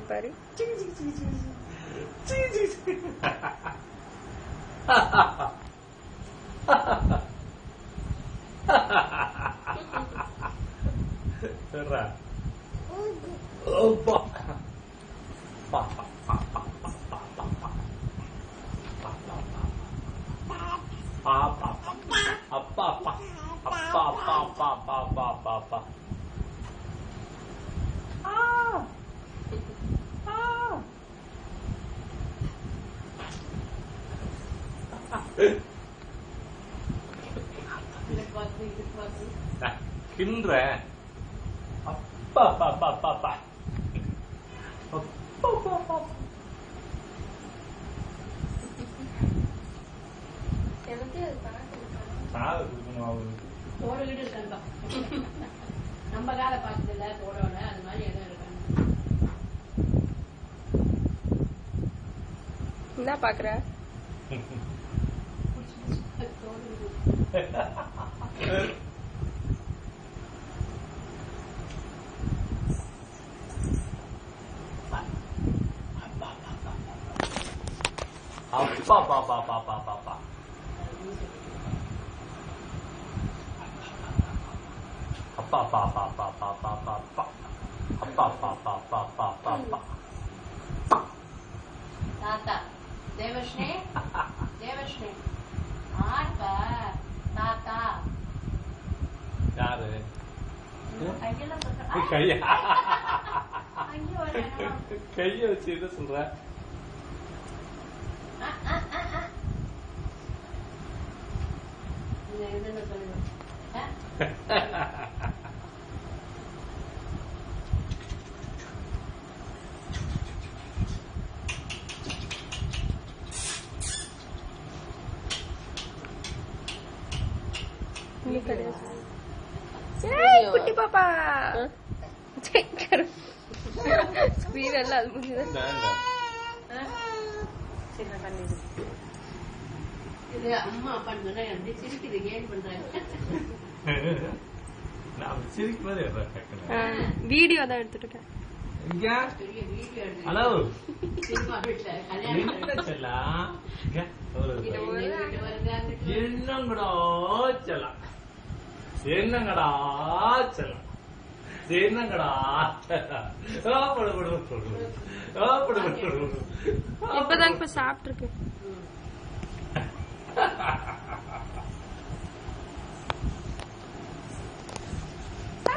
பாரு கின்ற அப்பா பாப்பா பாப்பா நம்ம கால பார்த்ததுல போடோட அது மாதிரி எதுவும் இருக்காங்க. என்ன பாக்குற? அப்பா பாப்பா பாப்பா பாப்பா அப்பா பாப்பா பாப்பா பாப்பா அப்பா பாப்பா பாப்பா பாப்பா தாத்தா தேவஷ்ணே தேவஷ்ணே ஆட்பா தாத்தா யாரு கையெல்லாம் கையா ஐயோ கைய வச்சு என்ன சொல்ற? என்ன சொல்லுங்க குட்டி பாப்பா ஸ்கிரீன் எல்லாம் அது முடிஞ்சது. இது அம்மா அப்பா அப்படி சிரிக்குது கேன் பண்றாங்க. வீடியோ தான் எடுத்துட்டு இருக்கேன். ஹலோ என்னங்கடா செல்லாம் என்னங்கடா செல்லாம் என்னங்கடா இப்பதான் இப்ப சாப்பிட்டு இருக்கு.